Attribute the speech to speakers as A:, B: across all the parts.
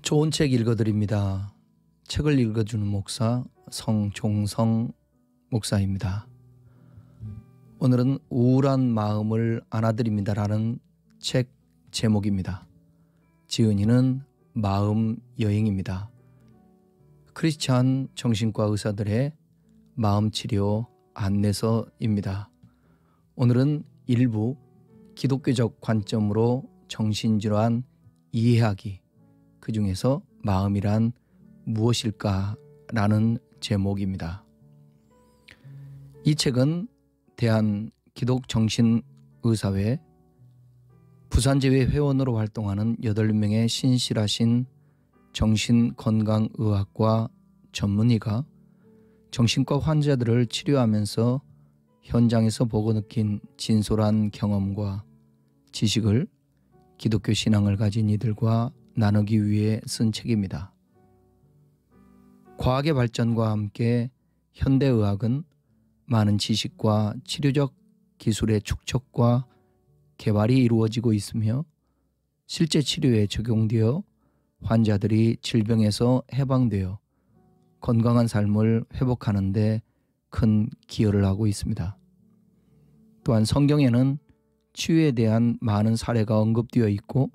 A: 좋은 책 읽어드립니다. 책을 읽어주는 목사 성종성 목사입니다. 오늘은 우울한 마음을 안아드립니다라는 책 제목입니다. 지은이는 마음 여행입니다. 크리스찬 정신과 의사들의 마음치료 안내서입니다. 오늘은 일부 기독교적 관점으로 정신질환 이해하기, 그 중에서 마음이란 무엇일까라는 제목입니다. 이 책은 대한기독정신의사회 부산제회 회원으로 활동하는 8명의 신실하신 정신건강의학과 전문의가 정신과 환자들을 치료하면서 현장에서 보고 느낀 진솔한 경험과 지식을 기독교 신앙을 가진 이들과 나누기 위해 쓴 책입니다. 과학의 발전과 함께 현대의학은 많은 지식과 치료적 기술의 축적과 개발이 이루어지고 있으며 실제 치료에 적용되어 환자들이 질병에서 해방되어 건강한 삶을 회복하는 데 큰 기여를 하고 있습니다. 또한 성경에는 치유에 대한 많은 사례가 언급되어 있고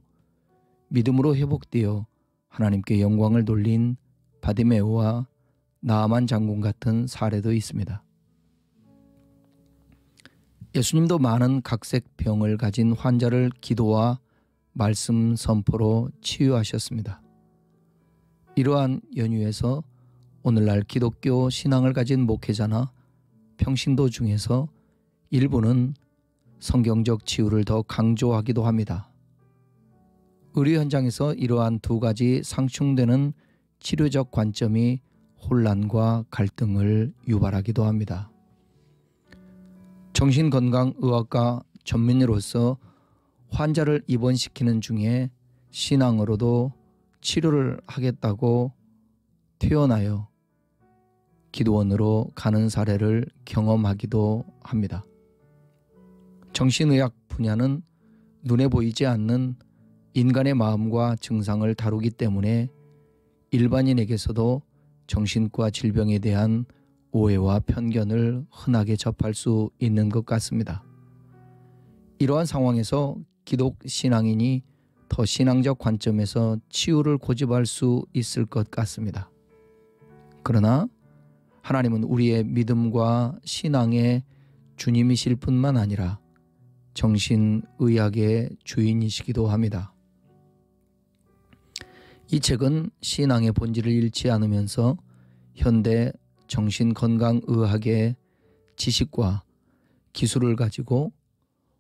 A: 믿음으로 회복되어 하나님께 영광을 돌린 바디메오와 나아만 장군 같은 사례도 있습니다. 예수님도 많은 각색 병을 가진 환자를 기도와 말씀 선포로 치유하셨습니다. 이러한 연유에서 오늘날 기독교 신앙을 가진 목회자나 평신도 중에서 일부는 성경적 치유를 더 강조하기도 합니다. 의료 현장에서 이러한 두 가지 상충되는 치료적 관점이 혼란과 갈등을 유발하기도 합니다. 정신건강의학과 전문의로서 환자를 입원시키는 중에 신앙으로도 치료를 하겠다고 퇴원하여 기도원으로 가는 사례를 경험하기도 합니다. 정신의학 분야는 눈에 보이지 않는 인간의 마음과 증상을 다루기 때문에 일반인에게서도 정신과 질병에 대한 오해와 편견을 흔하게 접할 수 있는 것 같습니다. 이러한 상황에서 기독 신앙인이 더 신앙적 관점에서 치유를 고집할 수 있을 것 같습니다. 그러나 하나님은 우리의 믿음과 신앙의 주님이실 뿐만 아니라 정신의학의 주인이시기도 합니다. 이 책은 신앙의 본질을 잃지 않으면서 현대 정신건강의학의 지식과 기술을 가지고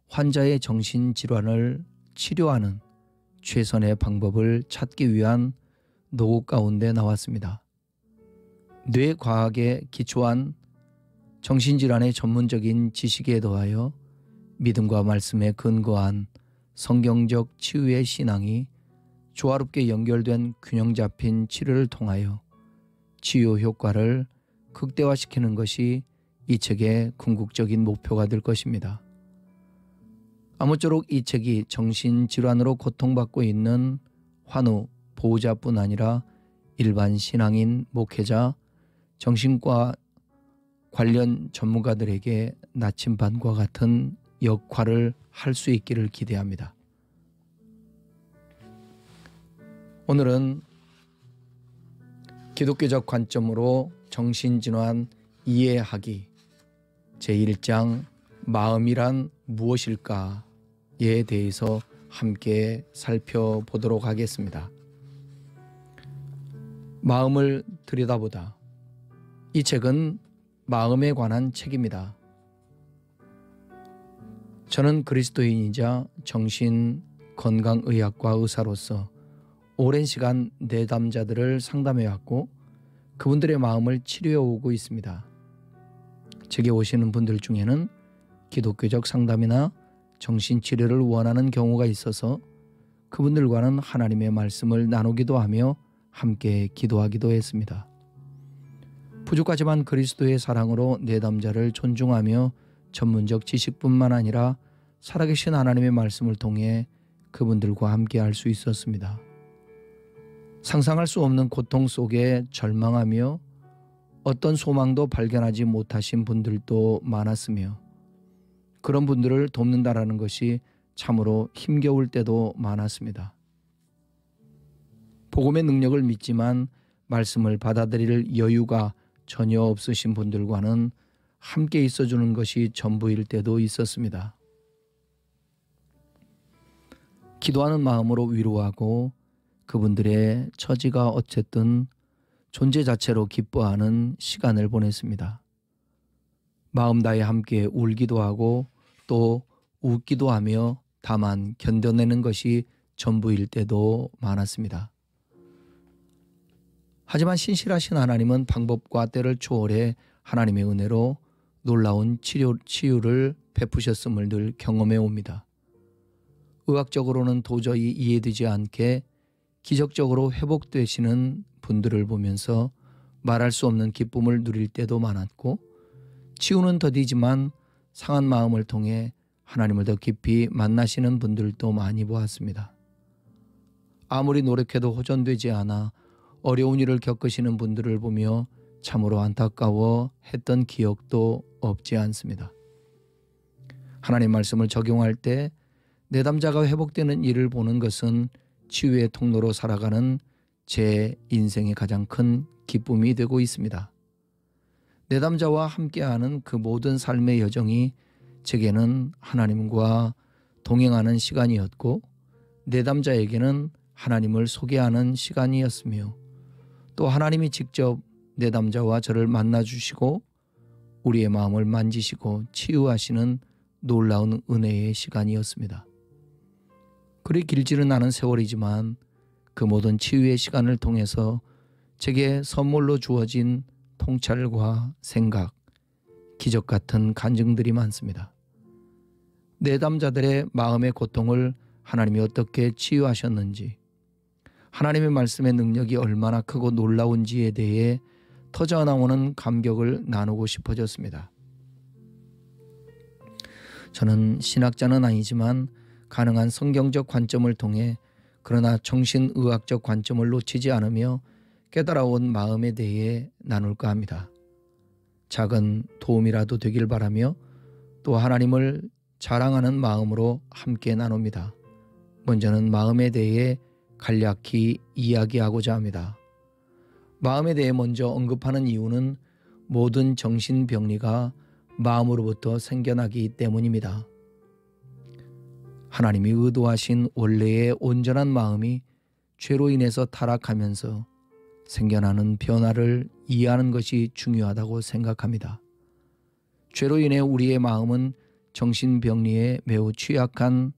A: 환자의 정신질환을 치료하는 최선의 방법을 찾기 위한 노고 가운데 나왔습니다. 뇌과학에 기초한 정신질환의 전문적인 지식에 더하여 믿음과 말씀에 근거한 성경적 치유의 신앙이 조화롭게 연결된 균형 잡힌 치료를 통하여 치유 효과를 극대화시키는 것이 이 책의 궁극적인 목표가 될 것입니다. 아무쪼록 이 책이 정신질환으로 고통받고 있는 환우 보호자뿐 아니라 일반 신앙인, 목회자, 정신과 관련 전문가들에게 나침반과 같은 역할을 할 수 있기를 기대합니다. 오늘은 기독교적 관점으로 정신질환 이해하기 제1장 마음이란 무엇일까에 대해서 함께 살펴보도록 하겠습니다. 마음을 들여다보다. 이 책은 마음에 관한 책입니다. 저는 그리스도인이자 정신건강의학과 의사로서 오랜 시간 내담자들을 상담해왔고 그분들의 마음을 치료해오고 있습니다. 제게 오시는 분들 중에는 기독교적 상담이나 정신치료를 원하는 경우가 있어서 그분들과는 하나님의 말씀을 나누기도 하며 함께 기도하기도 했습니다. 부족하지만 그리스도의 사랑으로 내담자를 존중하며 전문적 지식뿐만 아니라 살아계신 하나님의 말씀을 통해 그분들과 함께 할 수 있었습니다. 상상할 수 없는 고통 속에 절망하며 어떤 소망도 발견하지 못하신 분들도 많았으며 그런 분들을 돕는다라는 것이 참으로 힘겨울 때도 많았습니다. 복음의 능력을 믿지만 말씀을 받아들일 여유가 전혀 없으신 분들과는 함께 있어주는 것이 전부일 때도 있었습니다. 기도하는 마음으로 위로하고 그분들의 처지가 어쨌든 존재 자체로 기뻐하는 시간을 보냈습니다. 마음 다해 함께 울기도 하고 또 웃기도 하며 다만 견뎌내는 것이 전부일 때도 많았습니다. 하지만 신실하신 하나님은 방법과 때를 초월해 하나님의 은혜로 놀라운 치유를 베푸셨음을 늘 경험해 옵니다. 의학적으로는 도저히 이해되지 않게 기적적으로 회복되시는 분들을 보면서 말할 수 없는 기쁨을 누릴 때도 많았고 치유는 더디지만 상한 마음을 통해 하나님을 더 깊이 만나시는 분들도 많이 보았습니다. 아무리 노력해도 호전되지 않아 어려운 일을 겪으시는 분들을 보며 참으로 안타까워 했던 기억도 없지 않습니다. 하나님 말씀을 적용할 때 내담자가 회복되는 일을 보는 것은 치유의 통로로 살아가는 제 인생의 가장 큰 기쁨이 되고 있습니다. 내담자와 함께하는 그 모든 삶의 여정이 제게는 하나님과 동행하는 시간이었고 내담자에게는 하나님을 소개하는 시간이었으며 또 하나님이 직접 내담자와 저를 만나주시고 우리의 마음을 만지시고 치유하시는 놀라운 은혜의 시간이었습니다. 그리 길지는 않은 세월이지만 그 모든 치유의 시간을 통해서 제게 선물로 주어진 통찰과 생각, 기적 같은 간증들이 많습니다. 내담자들의 마음의 고통을 하나님이 어떻게 치유하셨는지, 하나님의 말씀의 능력이 얼마나 크고 놀라운지에 대해 터져나오는 감격을 나누고 싶어졌습니다. 저는 신학자는 아니지만 가능한 성경적 관점을 통해 그러나 정신의학적 관점을 놓치지 않으며 깨달아온 마음에 대해 나눌까 합니다. 작은 도움이라도 되길 바라며 또 하나님을 자랑하는 마음으로 함께 나눕니다. 먼저는 마음에 대해 간략히 이야기하고자 합니다. 마음에 대해 먼저 언급하는 이유는 모든 정신병리가 마음으로부터 생겨나기 때문입니다. 하나님이 의도하신 원래의 온전한 마음이 죄로 인해서 타락하면서 생겨나는 변화를 이해하는 것이 중요하다고 생각합니다. 죄로 인해 우리의 마음은 정신병리에 매우 취약한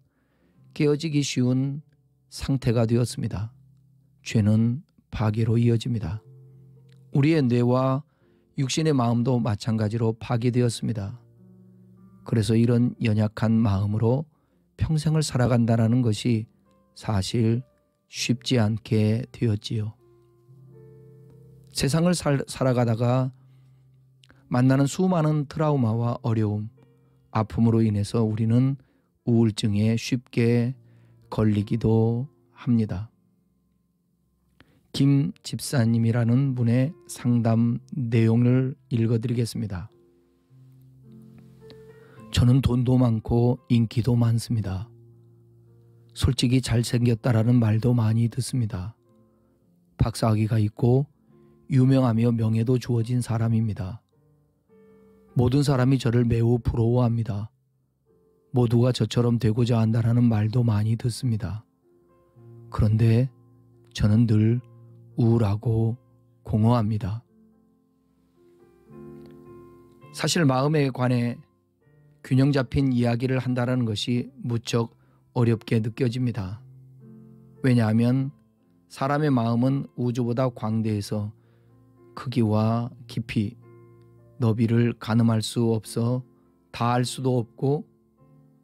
A: 깨어지기 쉬운 상태가 되었습니다. 죄는 파괴로 이어집니다. 우리의 뇌와 육신의 마음도 마찬가지로 파괴되었습니다. 그래서 이런 연약한 마음으로 평생을 살아간다는 것이 사실 쉽지 않게 되었지요. 세상을 살아가다가 만나는 수많은 트라우마와 어려움, 아픔으로 인해서 우리는 우울증에 쉽게 걸리기도 합니다. 김 집사님이라는 분의 상담 내용을 읽어드리겠습니다. 저는 돈도 많고 인기도 많습니다. 솔직히 잘생겼다라는 말도 많이 듣습니다. 박사학위가 있고 유명하며 명예도 주어진 사람입니다. 모든 사람이 저를 매우 부러워합니다. 모두가 저처럼 되고자 한다는 말도 많이 듣습니다. 그런데 저는 늘 우울하고 공허합니다. 사실 마음에 관해 균형 잡힌 이야기를 한다는 것이 무척 어렵게 느껴집니다. 왜냐하면 사람의 마음은 우주보다 광대해서 크기와 깊이, 너비를 가늠할 수 없어 다 알 수도 없고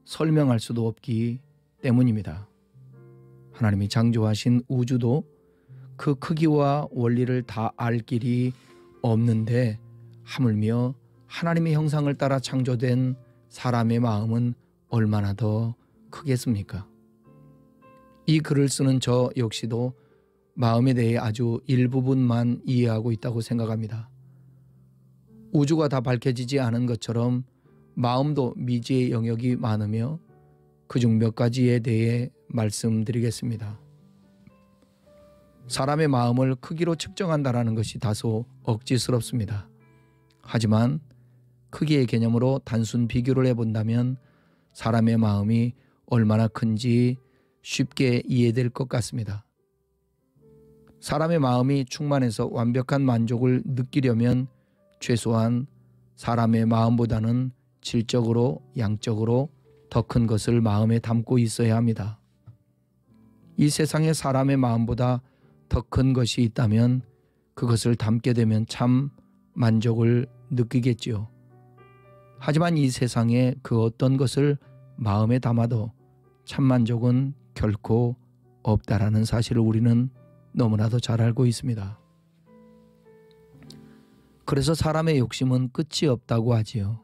A: 설명할 수도 없기 때문입니다. 하나님이 창조하신 우주도 그 크기와 원리를 다 알 길이 없는데 하물며 하나님의 형상을 따라 창조된 사람의 마음은 얼마나 더 크겠습니까? 이 글을 쓰는 저 역시도 마음에 대해 아주 일부분만 이해하고 있다고 생각합니다. 우주가 다 밝혀지지 않은 것처럼 마음도 미지의 영역이 많으며 그중 몇 가지에 대해 말씀드리겠습니다. 사람의 마음을 크기로 측정한다는 것이 다소 억지스럽습니다. 하지만 크기의 개념으로 단순 비교를 해본다면 사람의 마음이 얼마나 큰지 쉽게 이해될 것 같습니다. 사람의 마음이 충만해서 완벽한 만족을 느끼려면 최소한 사람의 마음보다는 질적으로 양적으로 더 큰 것을 마음에 담고 있어야 합니다. 이 세상에 사람의 마음보다 더 큰 것이 있다면 그것을 담게 되면 참 만족을 느끼겠지요. 하지만 이 세상에 그 어떤 것을 마음에 담아도 참 만족은 결코 없다라는 사실을 우리는 너무나도 잘 알고 있습니다. 그래서 사람의 욕심은 끝이 없다고 하지요.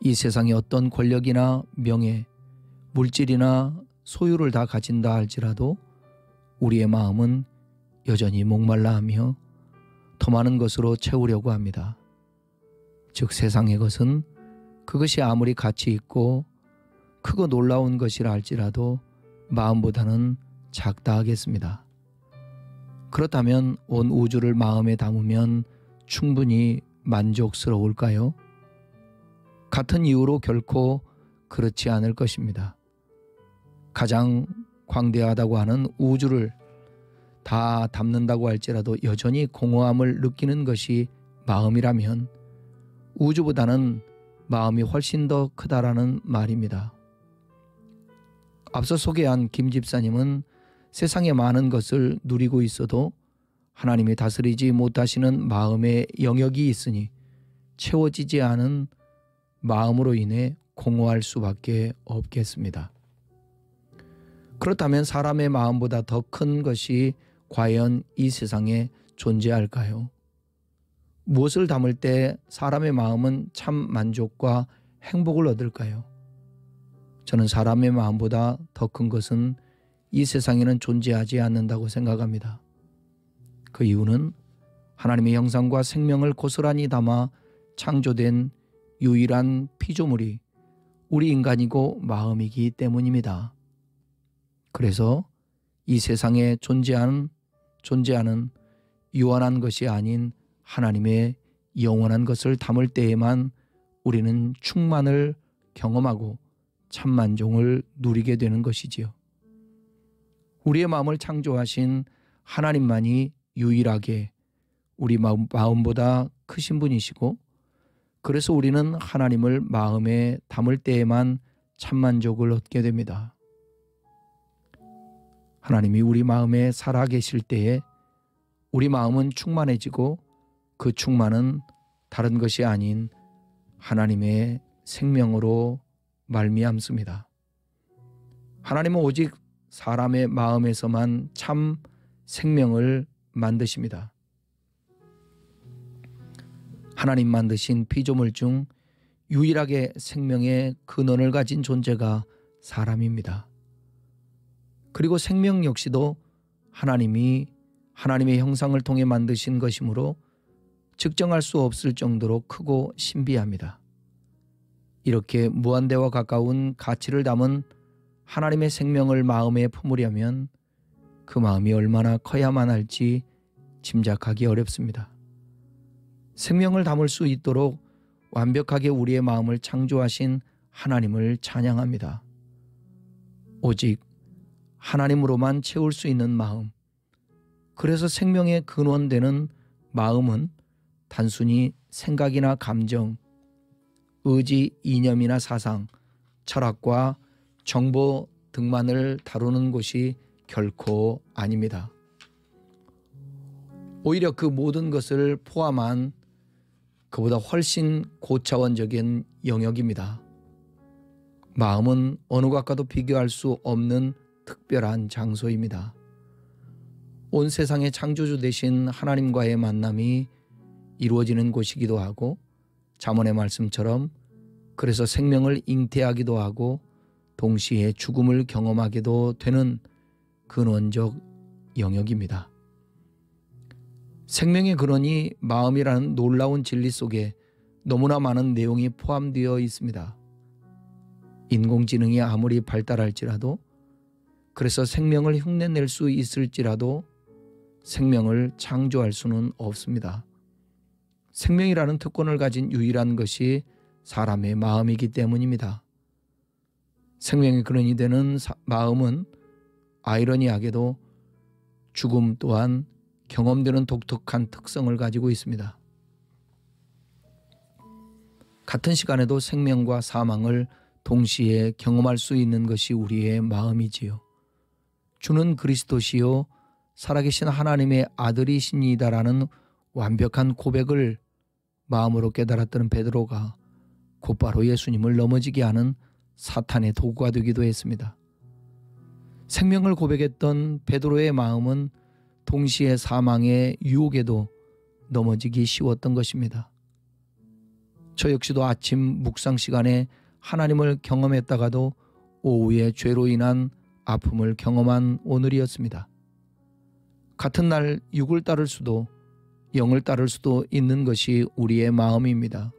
A: 이 세상에 어떤 권력이나 명예, 물질이나 소유를 다 가진다 할지라도 우리의 마음은 여전히 목말라 하며 더 많은 것으로 채우려고 합니다. 즉 세상의 것은 그것이 아무리 가치 있고 크고 놀라운 것이라 할지라도 마음보다는 작다 하겠습니다. 그렇다면 온 우주를 마음에 담으면 충분히 만족스러울까요? 같은 이유로 결코 그렇지 않을 것입니다. 가장 광대하다고 하는 우주를 다 담는다고 할지라도 여전히 공허함을 느끼는 것이 마음이라면 우주보다는 마음이 훨씬 더 크다라는 말입니다. 앞서 소개한 김 집사님은 세상에 많은 것을 누리고 있어도 하나님이 다스리지 못하시는 마음의 영역이 있으니 채워지지 않은 마음으로 인해 공허할 수밖에 없겠습니다. 그렇다면 사람의 마음보다 더 큰 것이 과연 이 세상에 존재할까요? 무엇을 담을 때 사람의 마음은 참 만족과 행복을 얻을까요? 저는 사람의 마음보다 더 큰 것은 이 세상에는 존재하지 않는다고 생각합니다. 그 이유는 하나님의 형상과 생명을 고스란히 담아 창조된 유일한 피조물이 우리 인간이고 마음이기 때문입니다. 그래서 이 세상에 존재하는 유한한 것이 아닌 하나님의 영원한 것을 담을 때에만 우리는 충만을 경험하고 참만족을 누리게 되는 것이지요. 우리의 마음을 창조하신 하나님만이 유일하게 우리 마음보다 크신 분이시고 그래서 우리는 하나님을 마음에 담을 때에만 참만족을 얻게 됩니다. 하나님이 우리 마음에 살아계실 때에 우리 마음은 충만해지고 그 충만은 다른 것이 아닌 하나님의 생명으로 말미암습니다. 하나님은 오직 사람의 마음에서만 참 생명을 만드십니다. 하나님 만드신 피조물 중 유일하게 생명의 근원을 가진 존재가 사람입니다. 그리고 생명 역시도 하나님이 하나님의 형상을 통해 만드신 것이므로 측정할 수 없을 정도로 크고 신비합니다. 이렇게 무한대와 가까운 가치를 담은 하나님의 생명을 마음에 품으려면 그 마음이 얼마나 커야만 할지 짐작하기 어렵습니다. 생명을 담을 수 있도록 완벽하게 우리의 마음을 창조하신 하나님을 찬양합니다. 오직 하나님으로만 채울 수 있는 마음, 그래서 생명의 근원되는 마음은 단순히 생각이나 감정, 의지, 이념이나 사상, 철학과 정보 등만을 다루는 곳이 결코 아닙니다. 오히려 그 모든 것을 포함한 그보다 훨씬 고차원적인 영역입니다. 마음은 어느 것과도 비교할 수 없는 특별한 장소입니다. 온 세상의 창조주 되신 하나님과의 만남이 이루어지는 곳이기도 하고 잠언의 말씀처럼 그래서 생명을 잉태하기도 하고 동시에 죽음을 경험하게도 되는 근원적 영역입니다. 생명의 근원이 마음이라는 놀라운 진리 속에 너무나 많은 내용이 포함되어 있습니다. 인공지능이 아무리 발달할지라도, 그래서 생명을 흉내낼 수 있을지라도 생명을 창조할 수는 없습니다. 생명이라는 특권을 가진 유일한 것이 사람의 마음이기 때문입니다. 생명의 근원이 되는 마음은 아이러니하게도 죽음 또한 경험되는 독특한 특성을 가지고 있습니다. 같은 시간에도 생명과 사망을 동시에 경험할 수 있는 것이 우리의 마음이지요. 주는 그리스도시요 살아계신 하나님의 아들이시니다라는 완벽한 고백을 마음으로 깨달았던 베드로가 곧바로 예수님을 넘어지게 하는 사탄의 도구가 되기도 했습니다. 생명을 고백했던 베드로의 마음은 동시에 사망의 유혹에도 넘어지기 쉬웠던 것입니다. 저 역시도 아침 묵상 시간에 하나님을 경험했다가도 오후에 죄로 인한 아픔을 경험한 오늘이었습니다. 같은 날 육을 따를 수도 영을 따를 수도 있는 것이 우리의 마음입니다.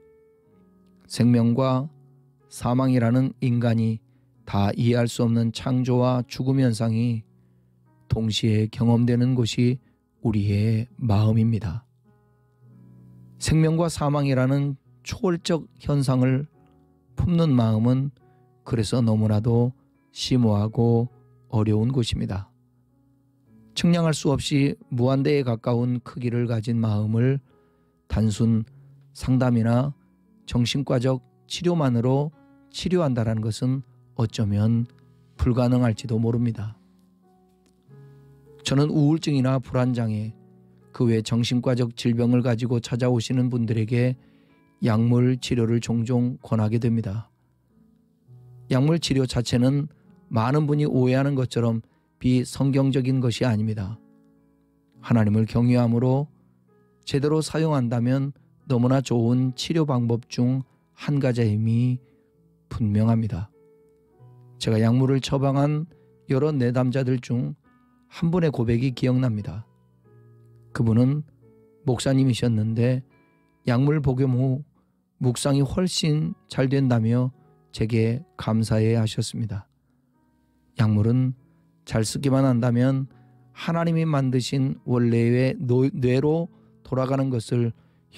A: 생명과 사망이라는 인간이 다 이해할 수 없는 창조와 죽음 현상이 동시에 경험되는 곳이 우리의 마음입니다. 생명과 사망이라는 초월적 현상을 품는 마음은 그래서 너무나도 심오하고 어려운 곳입니다. 측량할 수 없이 무한대에 가까운 크기를 가진 마음을 단순 상담이나 정신과적 치료만으로 치료한다는 것은 어쩌면 불가능할지도 모릅니다. 저는 우울증이나 불안장애, 그 외 정신과적 질병을 가지고 찾아오시는 분들에게 약물 치료를 종종 권하게 됩니다. 약물 치료 자체는 많은 분이 오해하는 것처럼 비성경적인 것이 아닙니다. 하나님을 경외함으로 제대로 사용한다면 너무나 좋은 치료 방법 중 한 가지임이 분명합니다. 제가 약물을 처방한 여러 내담자들 중 한 분의 고백이 기억납니다. 그분은 목사님이셨는데 약물 복용 후 묵상이 훨씬 잘 된다며 제게 감사해 하셨습니다. 약물은 잘 쓰기만 한다면 하나님이 만드신 원래의 뇌로 돌아가는 것을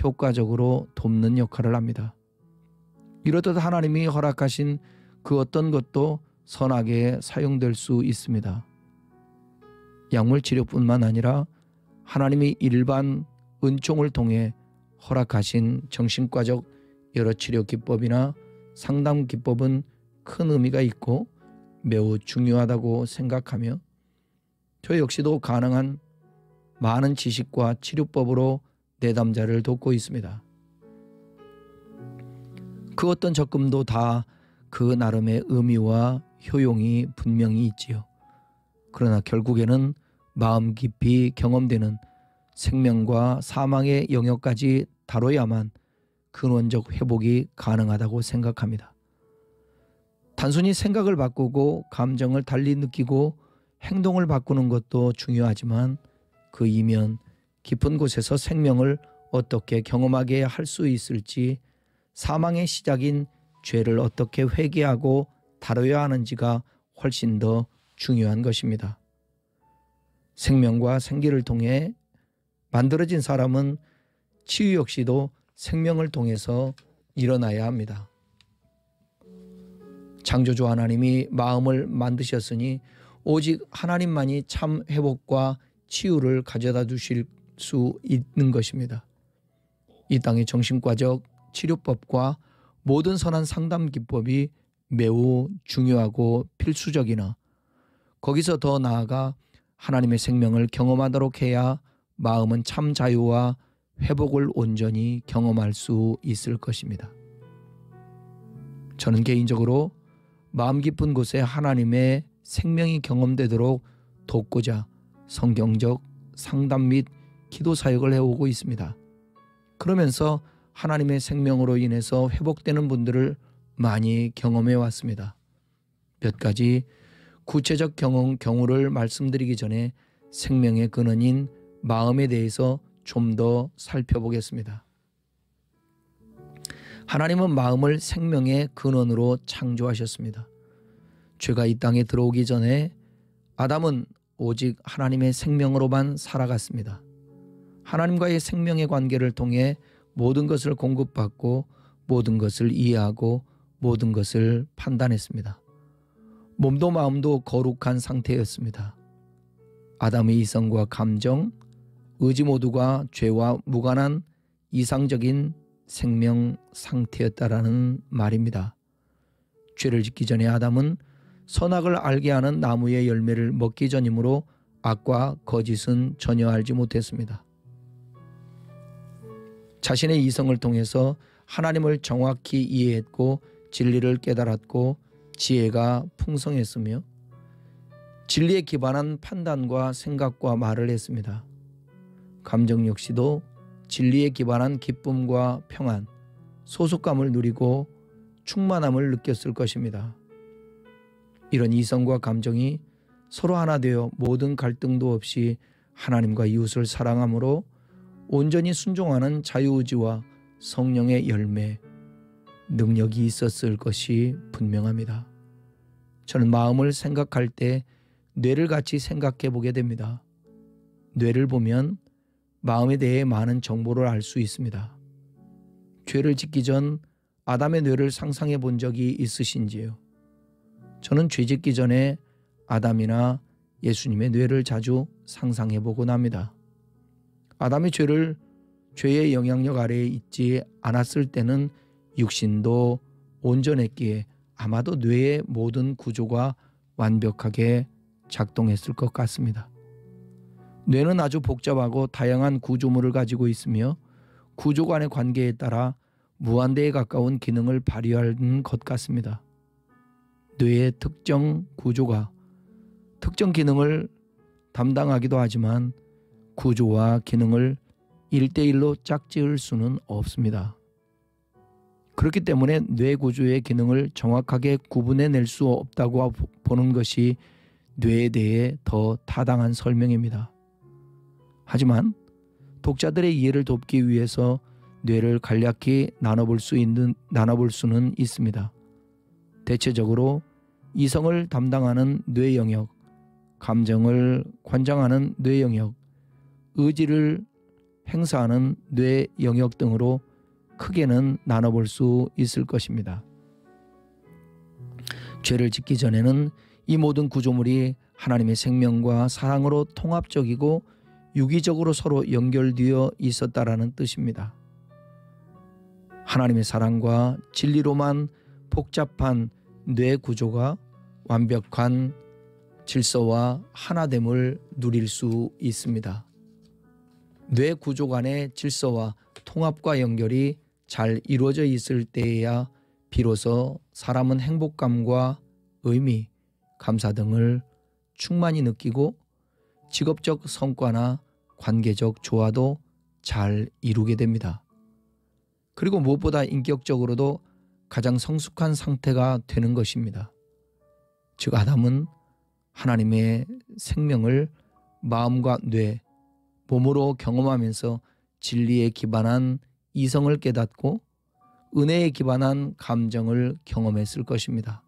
A: 효과적으로 돕는 역할을 합니다. 이렇듯 하나님이 허락하신 그 어떤 것도 선하게 사용될 수 있습니다. 약물 치료뿐만 아니라 하나님이 일반 은총을 통해 허락하신 정신과적 여러 치료 기법이나 상담 기법은 큰 의미가 있고 매우 중요하다고 생각하며 저 역시도 가능한 많은 지식과 치료법으로 내담자를 돕고 있습니다. 그 어떤 접근도 다 그 나름의 의미와 효용이 분명히 있지요. 그러나 결국에는 마음 깊이 경험되는 생명과 사망의 영역까지 다뤄야만 근원적 회복이 가능하다고 생각합니다. 단순히 생각을 바꾸고 감정을 달리 느끼고 행동을 바꾸는 것도 중요하지만 그 이면 깊은 곳에서 생명을 어떻게 경험하게 할 수 있을지, 사망의 시작인 죄를 어떻게 회개하고 다뤄야 하는지가 훨씬 더 중요한 것입니다. 생명과 생기를 통해 만들어진 사람은 치유 역시도 생명을 통해서 일어나야 합니다. 창조주 하나님이 마음을 만드셨으니 오직 하나님만이 참 회복과 치유를 가져다 주실 수 있는 것입니다. 이 땅의 정신과적 치료법과 모든 선한 상담 기법이 매우 중요하고 필수적이나 거기서 더 나아가 하나님의 생명을 경험하도록 해야 마음은 참 자유와 회복을 온전히 경험할 수 있을 것입니다. 저는 개인적으로 마음 깊은 곳에 하나님의 생명이 경험되도록 돕고자 성경적 상담 및 기도 사역을 해오고 있습니다. 그러면서 하나님의 생명으로 인해서 회복되는 분들을 많이 경험해 왔습니다. 몇 가지 구체적 경우를 말씀드리기 전에 생명의 근원인 마음에 대해서 좀 더 살펴보겠습니다. 하나님은 마음을 생명의 근원으로 창조하셨습니다. 죄가 이 땅에 들어오기 전에 아담은 오직 하나님의 생명으로만 살아갔습니다. 하나님과의 생명의 관계를 통해 모든 것을 공급받고 모든 것을 이해하고 모든 것을 판단했습니다. 몸도 마음도 거룩한 상태였습니다. 아담의 이성과 감정, 의지 모두가 죄와 무관한 이상적인 생명 상태였다라는 말입니다. 죄를 짓기 전에 아담은 선악을 알게 하는 나무의 열매를 먹기 전이므로 악과 거짓은 전혀 알지 못했습니다. 자신의 이성을 통해서 하나님을 정확히 이해했고 진리를 깨달았고 지혜가 풍성했으며 진리에 기반한 판단과 생각과 말을 했습니다. 감정 역시도 진리에 기반한 기쁨과 평안, 소속감을 누리고 충만함을 느꼈을 것입니다. 이런 이성과 감정이 서로 하나 되어 모든 갈등도 없이 하나님과 이웃을 사랑함으로 온전히 순종하는 자유의지와 성령의 열매, 능력이 있었을 것이 분명합니다. 저는 마음을 생각할 때 뇌를 같이 생각해 보게 됩니다. 뇌를 보면 마음에 대해 많은 정보를 알 수 있습니다. 죄를 짓기 전 아담의 뇌를 상상해 본 적이 있으신지요? 저는 죄 짓기 전에 아담이나 예수님의 뇌를 자주 상상해 보곤 합니다. 아담의 죄의 영향력 아래에 있지 않았을 때는 육신도 온전했기에 아마도 뇌의 모든 구조가 완벽하게 작동했을 것 같습니다. 뇌는 아주 복잡하고 다양한 구조물을 가지고 있으며 구조 간의 관계에 따라 무한대에 가까운 기능을 발휘하는 것 같습니다. 뇌의 특정 구조가 특정 기능을 담당하기도 하지만 구조와 기능을 1대1로 짝지을 수는 없습니다. 그렇기 때문에 뇌 구조의 기능을 정확하게 구분해낼 수 없다고 보는 것이 뇌에 대해 더 타당한 설명입니다. 하지만 독자들의 이해를 돕기 위해서 뇌를 간략히 나눠볼 수는 있습니다. 대체적으로 이성을 담당하는 뇌 영역, 감정을 관장하는 뇌 영역, 의지를 행사하는 뇌 영역 등으로 크게는 나눠볼 수 있을 것입니다. 죄를 짓기 전에는 이 모든 구조물이 하나님의 생명과 사랑으로 통합적이고 유기적으로 서로 연결되어 있었다라는 뜻입니다. 하나님의 사랑과 진리로만 복잡한 뇌 구조가 완벽한 질서와 하나됨을 누릴 수 있습니다. 뇌 구조 간의 질서와 통합과 연결이 잘 이루어져 있을 때에야 비로소 사람은 행복감과 의미, 감사 등을 충만히 느끼고 직업적 성과나 관계적 조화도 잘 이루게 됩니다. 그리고 무엇보다 인격적으로도 가장 성숙한 상태가 되는 것입니다. 즉 아담은 하나님의 생명을 마음과 뇌, 몸으로 경험하면서 진리에 기반한 이성을 깨닫고 은혜에 기반한 감정을 경험했을 것입니다.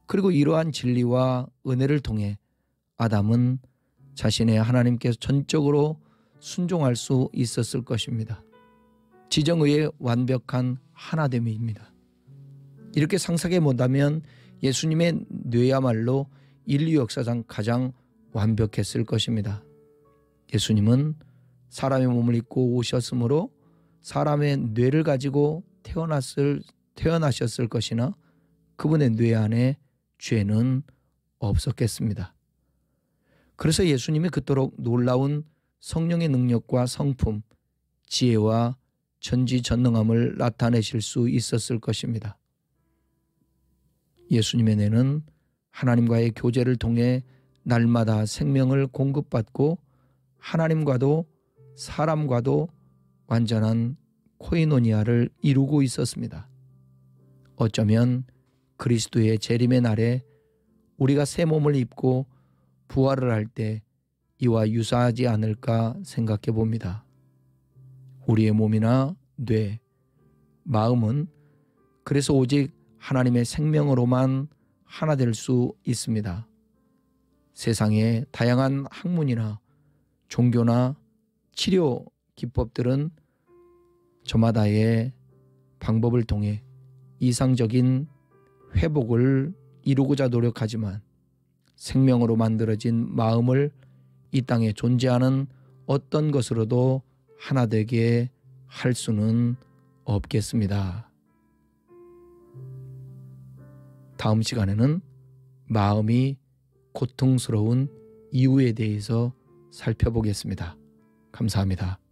A: 그리고 이러한 진리와 은혜를 통해 아담은 자신의 하나님께서 전적으로 순종할 수 있었을 것입니다. 지정의의 완벽한 하나됨입니다. 이렇게 상상해 본다면 예수님의 뇌야말로 인류 역사상 가장 완벽했을 것입니다. 예수님은 사람의 몸을 입고 오셨으므로 사람의 뇌를 가지고 태어나셨을 것이나 그분의 뇌 안에 죄는 없었겠습니다. 그래서 예수님이 그토록 놀라운 성령의 능력과 성품, 지혜와 전지전능함을 나타내실 수 있었을 것입니다. 예수님의 뇌는 하나님과의 교제를 통해 날마다 생명을 공급받고 하나님과도 사람과도 완전한 코이노니아를 이루고 있었습니다. 어쩌면 그리스도의 재림의 날에 우리가 새 몸을 입고 부활을 할 때 이와 유사하지 않을까 생각해 봅니다. 우리의 몸이나 뇌, 마음은 그래서 오직 하나님의 생명으로만 하나 될 수 있습니다. 세상의 다양한 학문이나 종교나 치료 기법들은 저마다의 방법을 통해 이상적인 회복을 이루고자 노력하지만 생명으로 만들어진 마음을 이 땅에 존재하는 어떤 것으로도 하나 되게 할 수는 없겠습니다. 다음 시간에는 마음이 고통스러운 이유에 대해서 살펴보겠습니다. 감사합니다.